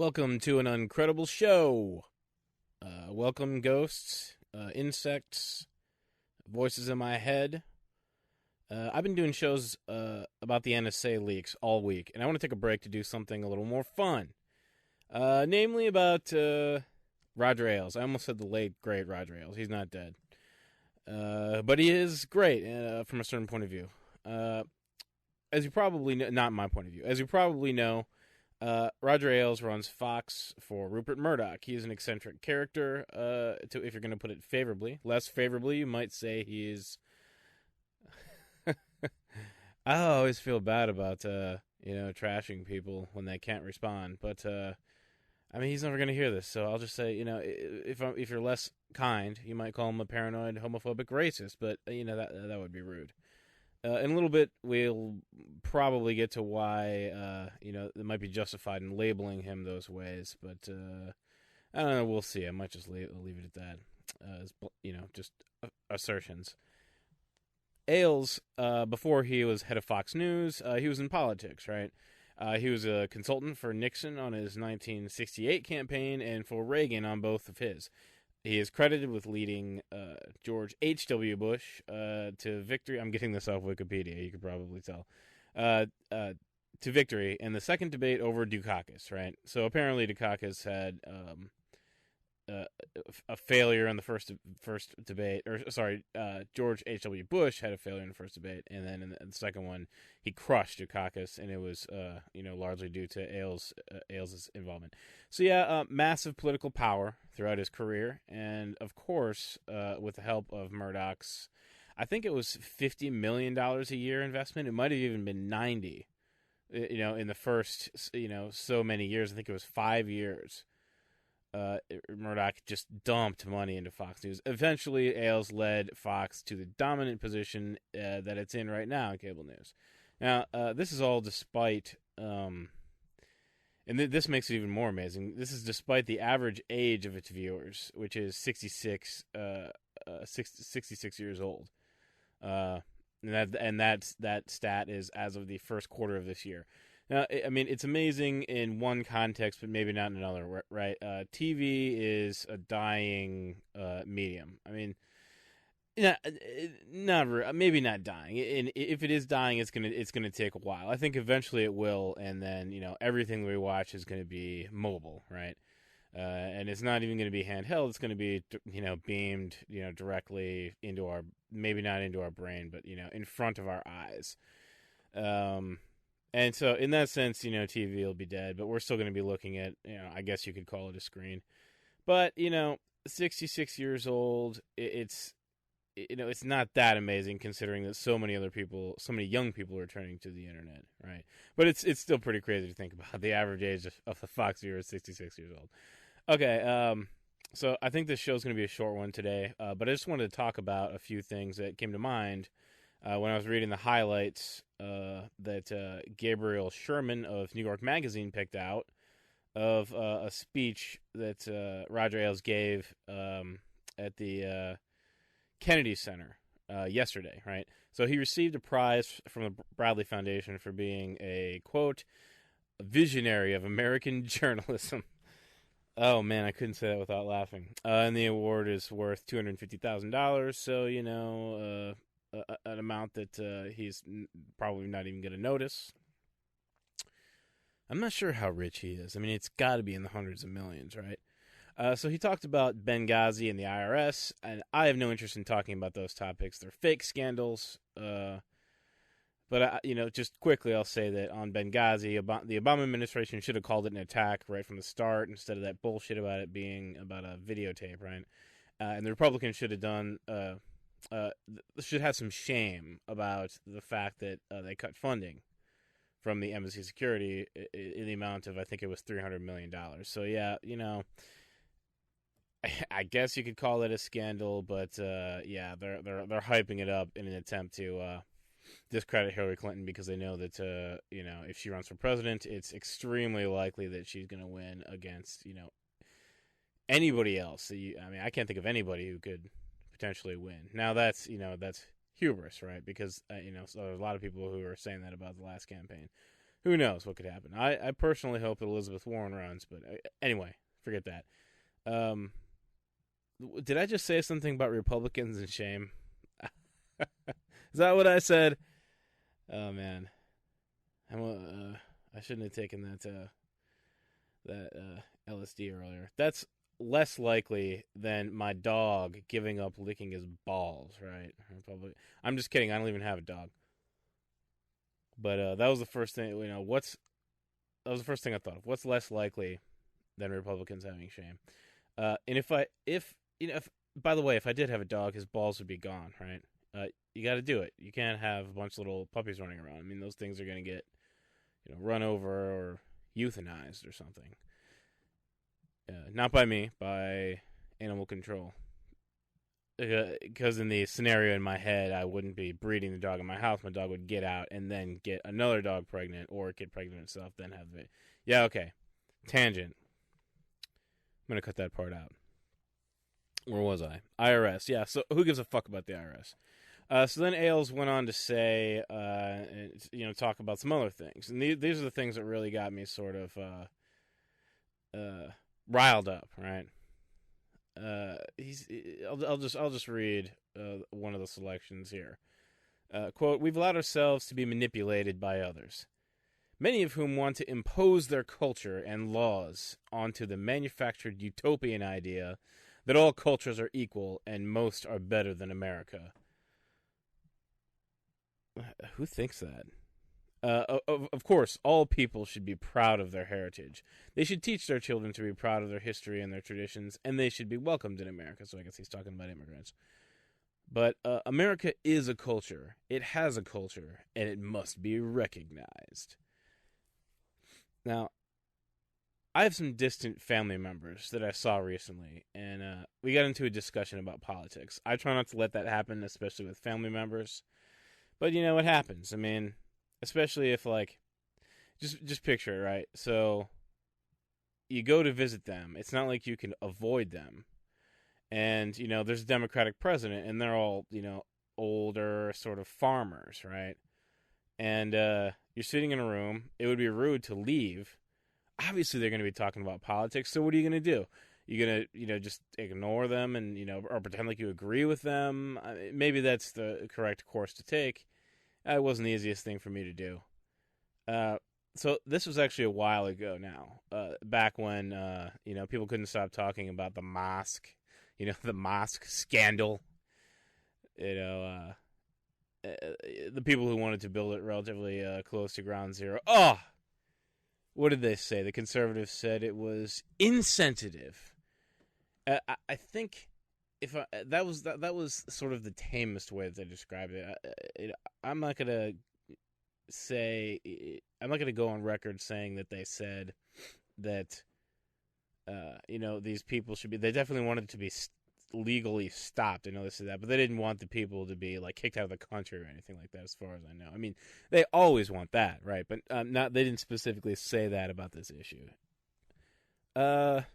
Welcome to an Uncredible show. Welcome, ghosts, insects, voices in my head. I've been doing shows about the NSA leaks all week, and I want to take a break to do something a little more fun. Namely about Roger Ailes. I almost said the late, great Roger Ailes. He's not dead. But he is great from a certain point of view. As you probably know, not my point of view. As you probably know, Roger Ailes runs Fox for Rupert Murdoch. He is an eccentric character, if you're going to put it favorably. Less favorably, you might say he's... I always feel bad about, trashing people when they can't respond. But, he's never going to hear this, so I'll just say, if you're less kind, you might call him a paranoid, homophobic racist, but, that would be rude. In a little bit, we'll probably get to why, it might be justified in labeling him those ways, but, I don't know, we'll see. I might just leave it at that, as, just assertions. Ailes, before he was head of Fox News, he was in politics, right? He was a consultant for Nixon on his 1968 campaign and for Reagan on both of his. He is credited with leading George H.W. Bush to victory. I'm getting this off Wikipedia, you could probably tell. To victory in the second debate over Dukakis, right? So apparently Dukakis had a failure in the first debate, George H.W. Bush had a failure in the first debate, and then in the second one, he crushed Dukakis, and it was, largely due to Ailes' involvement. So yeah, massive political power throughout his career, and of course, with the help of Murdoch's, I think it was $50 million a year investment. It might have even been 90, in the first, so many years. I think it was 5 years. Murdoch just dumped money into Fox News. Eventually, Ailes led Fox to the dominant position that it's in right now in cable news. Now, this is all despite, and this makes it even more amazing. This is despite the average age of its viewers, which is 66 years old. And that stat is as of the first quarter of this year. Now, it's amazing in one context, but maybe not in another, right? TV is a dying medium. Maybe not dying. And if it is dying, it's gonna take a while. I think eventually it will, and then everything we watch is gonna be mobile, right? And it's not even gonna be handheld. It's gonna be beamed directly into our, maybe not into our brain, but in front of our eyes. And so, in that sense, TV will be dead, but we're still going to be looking at, I guess you could call it a screen. But, 66 years old, it's not that amazing considering that so many young people are turning to the internet, right? But it's still pretty crazy to think about. The average age of the Fox viewer is 66 years old. Okay, so I think this show's going to be a short one today, but I just wanted to talk about a few things that came to mind when I was reading the highlights that Gabriel Sherman of New York Magazine picked out of a speech that Roger Ailes gave at the Kennedy Center yesterday, right? So he received a prize from the Bradley Foundation for being a, quote, visionary of American journalism. Oh, man, I couldn't say that without laughing. And the award is worth $250,000, so, an amount that he's probably not even going to notice. I'm not sure how rich he is. It's got to be in the hundreds of millions, right? So he talked about Benghazi and the IRS, and I have no interest in talking about those topics. They're fake scandals. But, just quickly, I'll say that on Benghazi, the Obama administration should have called it an attack right from the start instead of that bullshit about it being about a videotape, right? And the Republicans should have done... should have some shame about the fact that they cut funding from the embassy security in the amount of, I think it was $300 million. So yeah, I guess you could call it a scandal, but yeah, they're hyping it up in an attempt to discredit Hillary Clinton because they know that if she runs for president, it's extremely likely that she's going to win against anybody else. I can't think of anybody who could potentially win. Now that's hubris, right? Because so there's a lot of people who are saying that about the last campaign. who knows what could happen. I personally hope that Elizabeth Warren runs, but anyway, forget that. Did I just say something about Republicans and shame? Is that what I said? Oh man, I shouldn't have taken that LSD earlier. That's less likely than my dog giving up licking his balls, right? I'm just kidding. I don't even have a dog. But that was the first thing. That was the first thing I thought of. What's less likely than Republicans having shame? And if by the way, if I did have a dog, his balls would be gone, right? You got to do it. You can't have a bunch of little puppies running around. I mean, those things are going to get, run over or euthanized or something. Not by me, by animal control. Because in the scenario in my head, I wouldn't be breeding the dog in my house. My dog would get out and then get another dog pregnant or get pregnant itself, then have it. Yeah, okay. Tangent. I'm going to cut that part out. Where was I? IRS. Yeah, so who gives a fuck about the IRS? So then Ailes went on to say, talk about some other things. And these are the things that really got me sort of riled up, right? I'll just read one of the selections here. Quote, "We've allowed ourselves to be manipulated by others, many of whom want to impose their culture and laws onto the manufactured utopian idea that all cultures are equal and most are better than America." Who thinks that? Of course, all people should be proud of their heritage. They should teach their children to be proud of their history and their traditions, and they should be welcomed in America. So I guess he's talking about immigrants. But America is a culture. It has a culture, and it must be recognized. Now, I have some distant family members that I saw recently, and we got into a discussion about politics. I try not to let that happen, especially with family members. But, it happens. I mean, especially if, just picture it, right? So, you go to visit them. It's not like you can avoid them. And, there's a Democratic president, and they're all, older sort of farmers, right? And you're sitting in a room. It would be rude to leave. Obviously, they're going to be talking about politics, so what are you going to do? You're going to, just ignore them and, or pretend like you agree with them? Maybe that's the correct course to take. It wasn't the easiest thing for me to do. So this was actually a while ago now, back when, people couldn't stop talking about the mosque, the mosque scandal. The people who wanted to build it relatively close to ground zero. Oh, what did they say? The conservatives said it was insensitive. I think that was sort of the tamest way that they described it. I'm not gonna go on record saying that they said that these people should be. They definitely wanted to be legally stopped. I know they said that, but they didn't want the people to be kicked out of the country or anything like that. As far as I know, I mean, they always want that, right? But they didn't specifically say that about this issue. So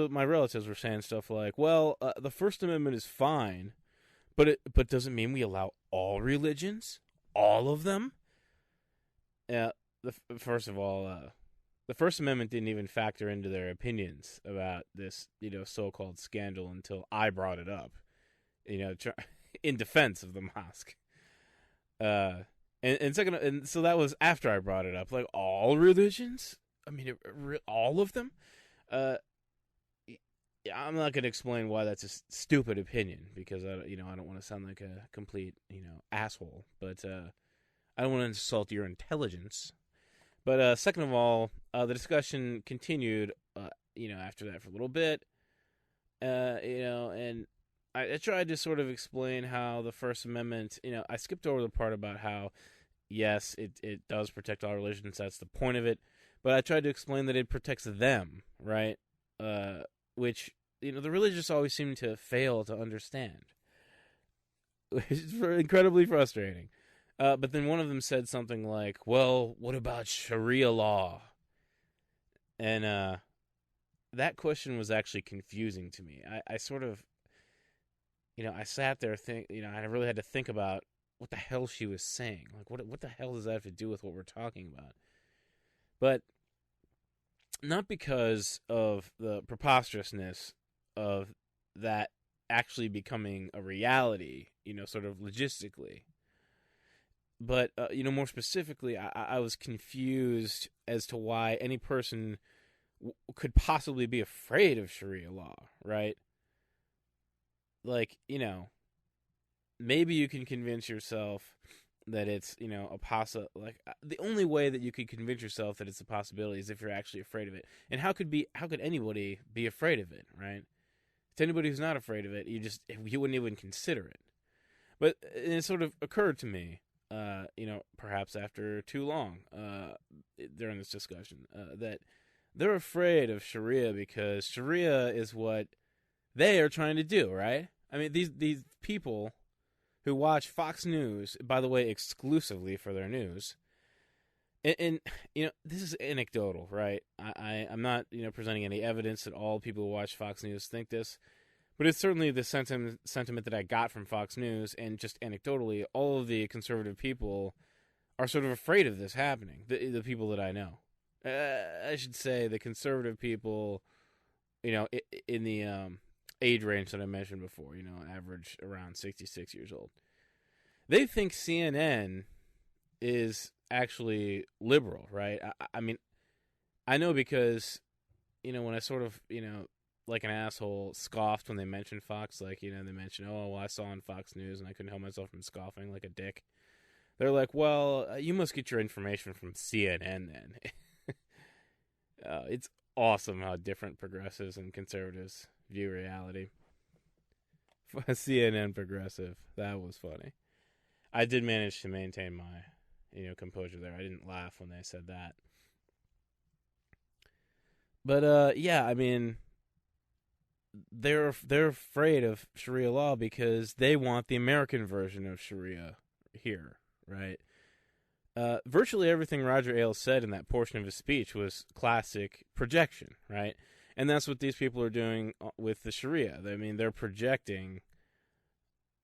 my relatives were saying stuff like, "Well, the First Amendment is fine, but does it mean we allow all religions, all of them?" Yeah. First of all, the First Amendment didn't even factor into their opinions about this, so-called scandal until I brought it up, in defense of the mosque. And so that was after I brought it up, all religions. I mean, all of them. I'm not going to explain why that's a stupid opinion because I don't want to sound like a complete asshole, but I don't want to insult your intelligence. But second of all, the discussion continued, after that for a little bit, and I tried to sort of explain how the First Amendment, I skipped over the part about how, yes, it does protect all religions, that's the point of it, but I tried to explain that it protects them, right? Which, the religious always seem to fail to understand. It's incredibly frustrating. But then one of them said something like, "Well, what about Sharia law?" And that question was actually confusing to me. I sort of, I sat there I really had to think about, what the hell she was saying. Like, what the hell does that have to do with what we're talking about? But not because of the preposterousness of that actually becoming a reality, sort of logistically. But, more specifically, I was confused as to why any person could possibly be afraid of Sharia law, right? Like, maybe you can convince yourself that it's, like, the only way that you could convince yourself that it's a possibility is if you're actually afraid of it. And how could anybody be afraid of it, right? To anybody who's not afraid of it, you wouldn't even consider it. But it sort of occurred to me, perhaps after too long during this discussion, that they're afraid of Sharia because Sharia is what they are trying to do, right? I mean, these people who watch Fox News, by the way, exclusively for their news, and this is anecdotal, right? I'm not, presenting any evidence that all people who watch Fox News think this, but it's certainly the sentiment that I got from Fox News, and just anecdotally, all of the conservative people are sort of afraid of this happening, the people that I know. I should say the conservative people, in the age range that I mentioned before, average around 66 years old. They think CNN is actually liberal, right? I mean, I know because, when I sort of, like an asshole, scoffed when they mentioned Fox, like, they mentioned, oh, well, I saw on Fox News and I couldn't help myself from scoffing like a dick. They're like, well, you must get your information from CNN then. It's awesome how different progressives and conservatives view reality. CNN progressive. That was funny. I did manage to maintain my, composure there. I didn't laugh when they said that. But yeah, I mean, they're afraid of Sharia law because they want the American version of Sharia here, right? Virtually everything Roger Ailes said in that portion of his speech was classic projection, right? And that's what these people are doing with the Sharia. I mean, they're projecting.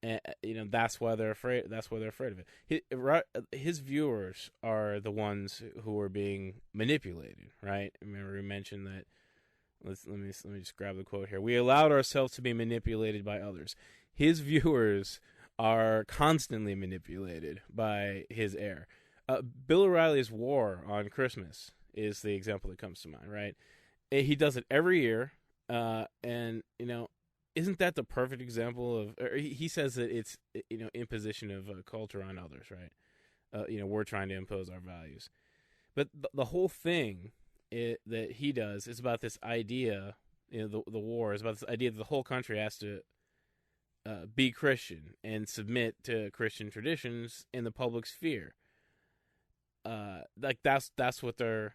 That's why they're afraid. That's why they're afraid of it. His viewers are the ones who are being manipulated, right? Remember, we mentioned that. Let me just grab the quote here. We allowed ourselves to be manipulated by others. His viewers are constantly manipulated by his heir. Bill O'Reilly's War on Christmas is the example that comes to mind, right? He does it every year, and isn't that the perfect example of? Or he says that it's imposition of culture on others, right? We're trying to impose our values, but the whole thing that he does is about this idea. The war is about this idea that the whole country has to be Christian and submit to Christian traditions in the public sphere. Like that's what their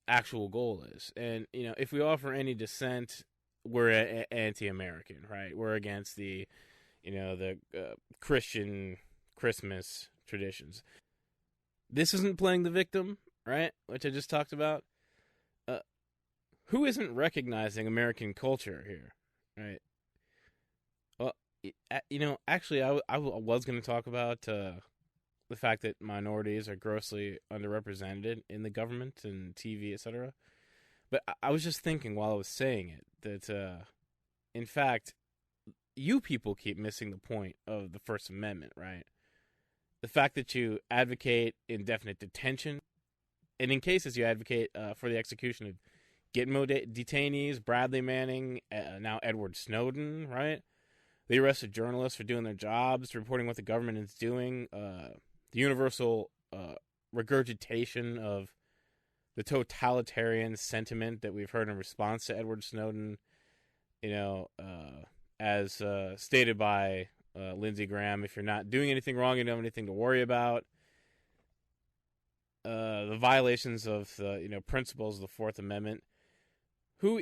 actual goal is. And if we offer any dissent, we're anti-American, right? We're against the Christian Christmas traditions. This isn't playing the victim, right? Which I just talked about. Who isn't recognizing American culture here, right? Well, actually, I was going to talk about the fact that minorities are grossly underrepresented in the government and TV, etc. But I was just thinking while I was saying it that, in fact, you people keep missing the point of the First Amendment, right? The fact that you advocate indefinite detention, and in cases you advocate for the execution of Gitmo detainees, Bradley Manning, now Edward Snowden, right? They arrested journalists for doing their jobs, reporting what the government is doing, the universal regurgitation of the totalitarian sentiment that we've heard in response to Edward Snowden, as stated by Lindsey Graham, if you're not doing anything wrong, you don't have anything to worry about. The violations of the principles of the Fourth Amendment. Who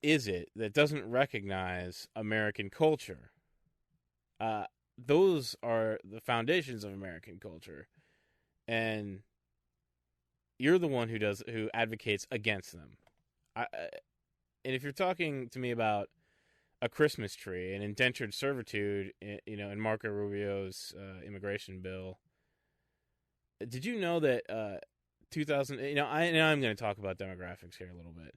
is it that doesn't recognize American culture? Those are the foundations of American culture, and you're the one who advocates against them. And if you're talking to me about a Christmas tree and indentured servitude, in Marco Rubio's immigration bill. Did you know that 2000? I'm going to talk about demographics here a little bit.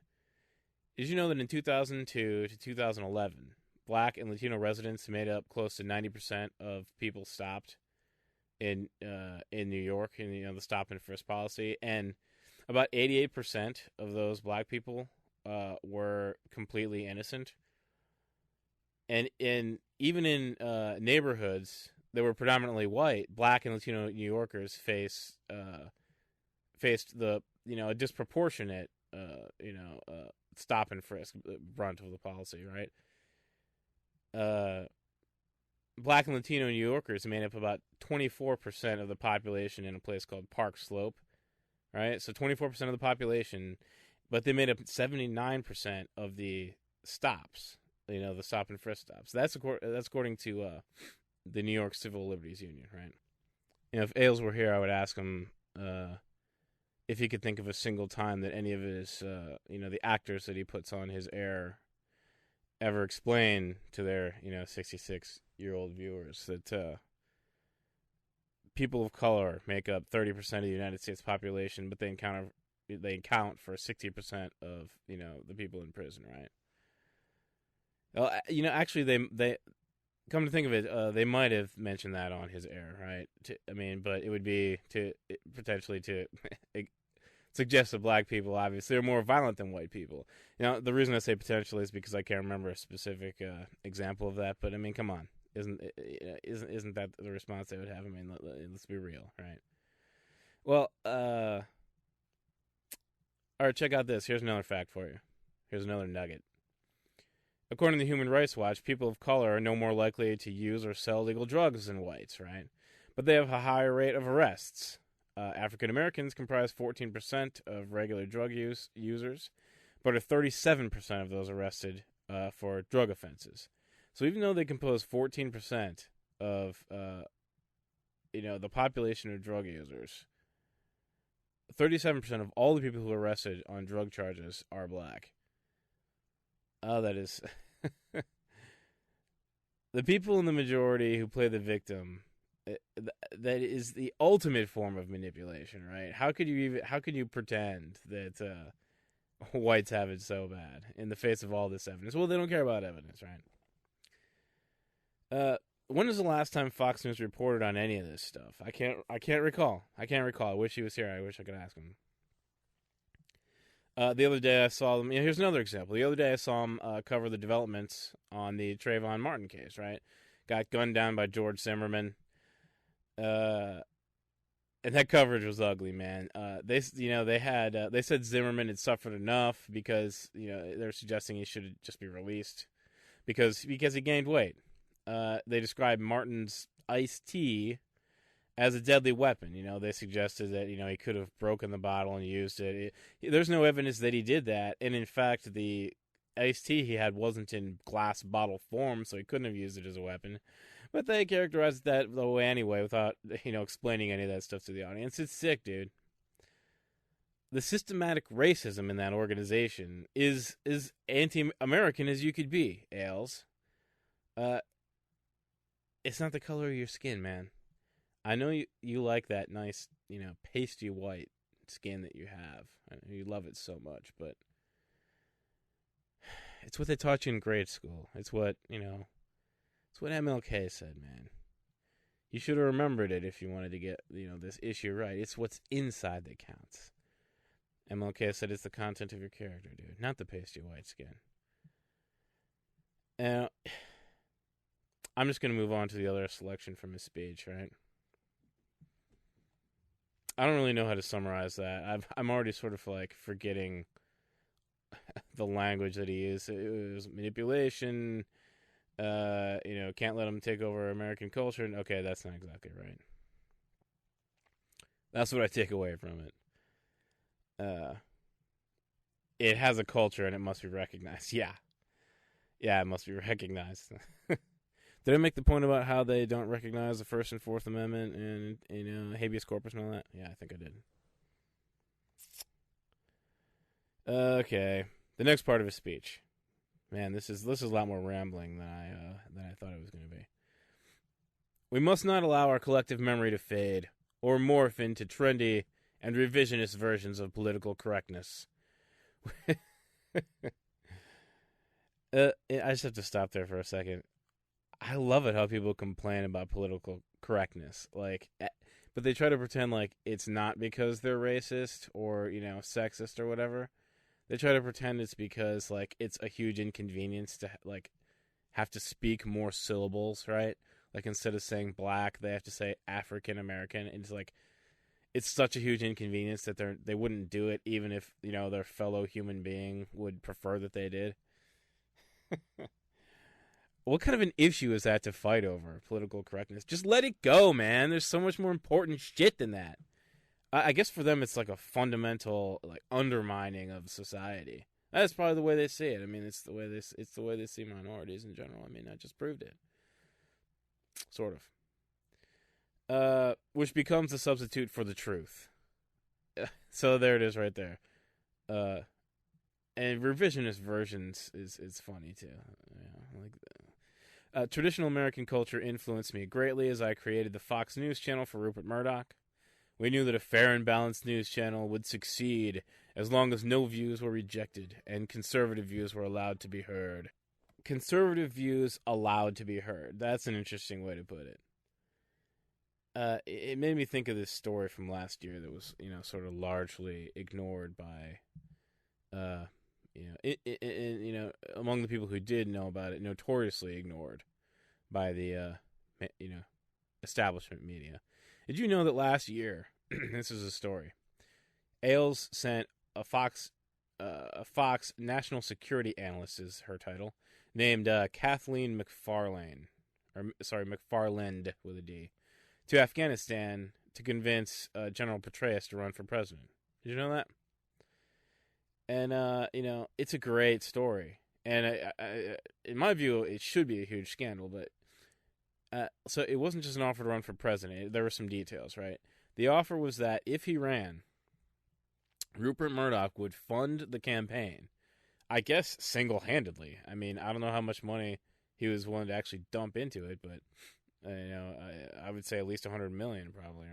Did you know that in 2002 to 2011, Black and Latino residents made up close to 90% of people stopped in New York in the stop and frisk policy, and about 88% of those Black people were completely innocent. And even in neighborhoods that were predominantly white, Black and Latino New Yorkers faced the a disproportionate stop and frisk brunt of the policy, right? Black and Latino New Yorkers made up about 24% of the population in a place called Park Slope, right? So 24% of the population, but they made up 79% of the stops, the stop and frisk stops. That's according to the New York Civil Liberties Union, right? If Ailes were here, I would ask him if he could think of a single time that any of his, the actors that he puts on his air ever explain to their, 66-year-old viewers that people of color make up 30% of the United States population, but they account for 60% of, the people in prison, right? Well, actually, they come to think of it, they might have mentioned that on his air, right? But it would be potentially to suggest that Black people obviously are more violent than white people. The reason I say potentially is because I can't remember a specific example of that. But come on, isn't that the response they would have? Let's be real, right? Well, all right, check out this. Here's another fact for you. Here's another nugget. According to Human Rights Watch, people of color are no more likely to use or sell illegal drugs than whites, right? But they have a higher rate of arrests. African Americans comprise 14% of regular drug users, but are 37% of those arrested for drug offenses. So even though they compose 14% of the population of drug users, 37% of all the people who are arrested on drug charges are Black. Oh, that is the people in the majority who play the victim. That is the ultimate form of manipulation, right? How could you pretend that whites have it so bad in the face of all this evidence? Well, they don't care about evidence, right? When was the last time Fox News reported on any of this stuff? I can't recall. I wish he was here. I wish I could ask him. The other day I saw them. Here's another example. The other day I saw him cover the developments on the Trayvon Martin case. Right, got gunned down by George Zimmerman. And that coverage was ugly, man. They said Zimmerman had suffered enough because they're suggesting he should just be released because he gained weight. They described Martin's iced tea as a deadly weapon. They suggested that he could have broken the bottle and used it. There's no evidence that he did that, and in fact, the iced tea he had wasn't in glass bottle form, so he couldn't have used it as a weapon. But they characterized it that way anyway without, explaining any of that stuff to the audience. It's sick, dude. The systematic racism in that organization is anti-American as you could be, Ailes. It's not the color of your skin, man. I know you like that nice, pasty white skin that you have. I know you love it so much, but it's what they taught you in grade school. It's what, it's what MLK said, man. You should have remembered it if you wanted to get, this issue right. It's what's inside that counts. MLK said it's the content of your character, dude, not the pasty white skin. Now, I'm just going to move on to the other selection from his speech, right? I don't really know how to summarize that. I'm already sort of forgetting the language that he used. It was manipulation. Can't let them take over American culture. Okay, that's not exactly right. That's what I take away from it. It has a culture and it must be recognized. Yeah, it must be recognized. Did I make the point about how they don't recognize the First and Fourth Amendment and habeas corpus and all that? Yeah, I think I did. Okay, the next part of his speech. Man, this is a lot more rambling than I thought it was going to be. We must not allow our collective memory to fade or morph into trendy and revisionist versions of political correctness. I just have to stop there for a second. I love it how people complain about political correctness, but they try to pretend like it's not because they're racist or sexist or whatever. They try to pretend it's because like it's a huge inconvenience to like have to speak more syllables, right? Like instead of saying black, they have to say African American. It's such a huge inconvenience that they wouldn't do it even if their fellow human being would prefer that they did. What kind of an issue is that to fight over? Political correctness. Just let it go, man. There's so much more important shit than that. I guess for them, it's like a fundamental like undermining of society. That's probably the way they see it. I mean, it's the way they see minorities in general. I mean, I just proved it, sort of. Which becomes a substitute for the truth. So there it is, right there. And revisionist versions is funny too. Traditional American culture influenced me greatly as I created the Fox News channel for Rupert Murdoch. We knew that a fair and balanced news channel would succeed as long as no views were rejected and conservative views were allowed to be heard. Conservative views allowed to be heard. That's an interesting way to put it. It made me think of this story from last year that was, sort of largely ignored by, among the people who did know about it, notoriously ignored by the, establishment media. Did you know that last year, this is a story, Ailes sent a Fox national security analyst is her title, named Kathleen McFarlane with a D, to Afghanistan to convince General Petraeus to run for president. Did you know that? And it's a great story, and I, in my view, it should be a huge scandal, but. So it wasn't just an offer to run for president. There were some details, right? The offer was that if he ran, Rupert Murdoch would fund the campaign, I guess single-handedly. I mean, I don't know how much money he was willing to actually dump into it, but I would say at least $100 million, probably,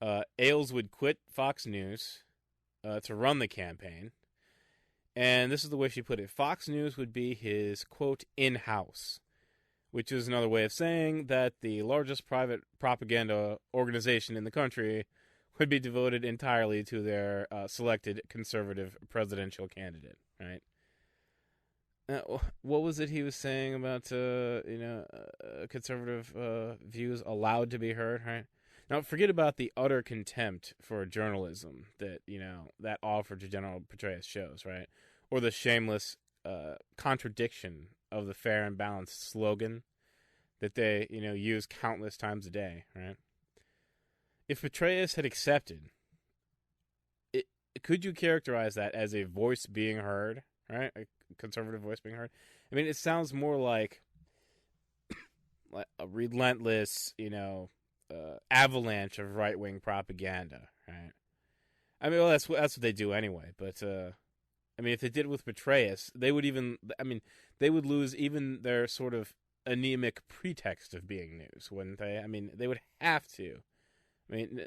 right? Ailes would quit Fox News to run the campaign, and this is the way she put it: Fox News would be his quote in-house. Which is another way of saying that the largest private propaganda organization in the country would be devoted entirely to their selected conservative presidential candidate, right? What was it he was saying about, conservative views allowed to be heard, right? Now, forget about the utter contempt for journalism that, that offer to General Petraeus shows, right? Or the shameless contradiction of the fair and balanced slogan that they, use countless times a day, right? If Petraeus had accepted, could you characterize that as a voice being heard, right? A conservative voice being heard? I mean, it sounds more like a relentless, avalanche of right-wing propaganda, right? I mean, well, that's what they do anyway, but, if they did it with Petraeus, they would lose even their sort of anemic pretext of being news, wouldn't they? I mean, they would have to. I mean,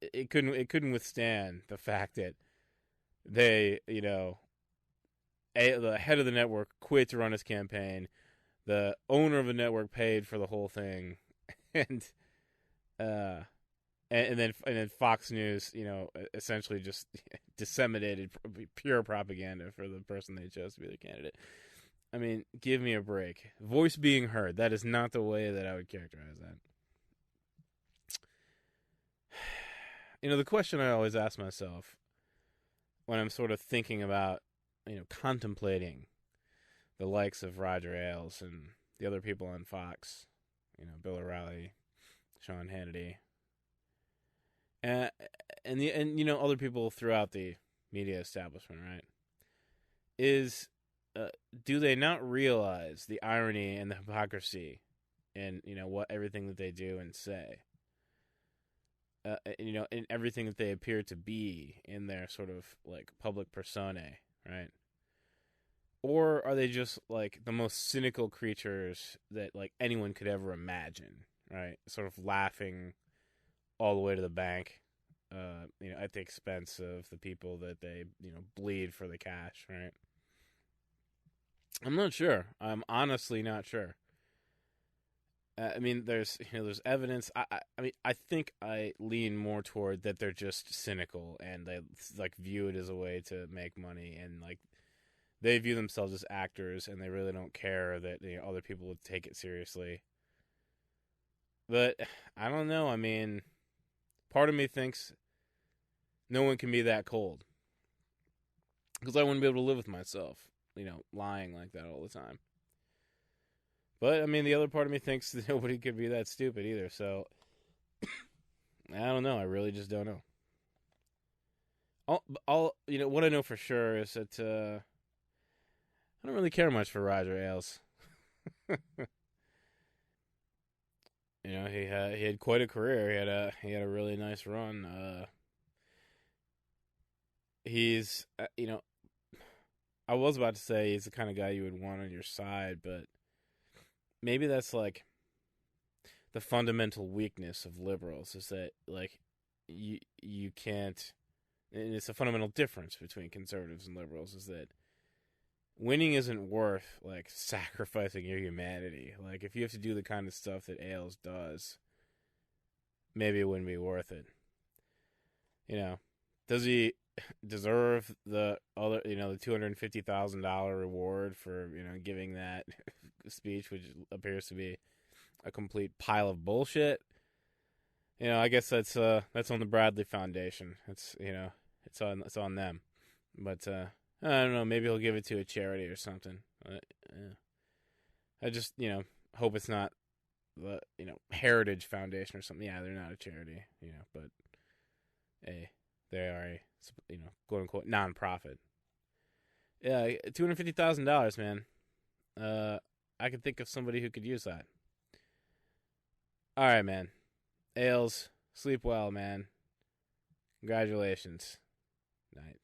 it couldn't withstand the fact that they, the head of the network quit to run his campaign, the owner of the network paid for the whole thing, and then Fox News, essentially just disseminated pure propaganda for the person they chose to be their candidate. I mean, give me a break. Voice being heard, that is not the way that I would characterize that. The question I always ask myself when I'm sort of thinking about, contemplating the likes of Roger Ailes and the other people on Fox, Bill O'Reilly, Sean Hannity, and other people throughout the media establishment, right? Is do they not realize the irony and the hypocrisy in what everything that they do and say, in everything that they appear to be in their sort of like public persona, right? Or are they just like the most cynical creatures that like anyone could ever imagine, right? Sort of laughing all the way to the bank, at the expense of the people that they, bleed for the cash, right? I'm not sure. I'm honestly not sure. I mean, there's evidence. I mean, I think I lean more toward that they're just cynical and they like view it as a way to make money, and like they view themselves as actors and they really don't care that other people would take it seriously. But I don't know. I mean, part of me thinks no one can be that cold because I wouldn't be able to live with myself, lying like that all the time. But I mean, the other part of me thinks that nobody could be that stupid either. So I don't know. I really just don't know. What I know for sure is that I don't really care much for Roger Ailes. He had quite a career. He had a really nice run. He's I was about to say he's the kind of guy you would want on your side, but maybe that's like the fundamental weakness of liberals is that like you can't, and it's a fundamental difference between conservatives and liberals is that winning isn't worth like sacrificing your humanity. Like if you have to do the kind of stuff that Ailes does, maybe it wouldn't be worth it. Does he deserve the other, the $250,000 reward for giving that speech, which appears to be a complete pile of bullshit? I guess that's on the Bradley Foundation. It's on them. But I don't know. Maybe he'll give it to a charity or something. Yeah. I just hope it's not the Heritage Foundation or something. Yeah, they're not a charity. But hey, they are a quote unquote nonprofit. Yeah, $250,000, man. I could think of somebody who could use that. All right, man. Ailes, sleep well, man. Congratulations. Night.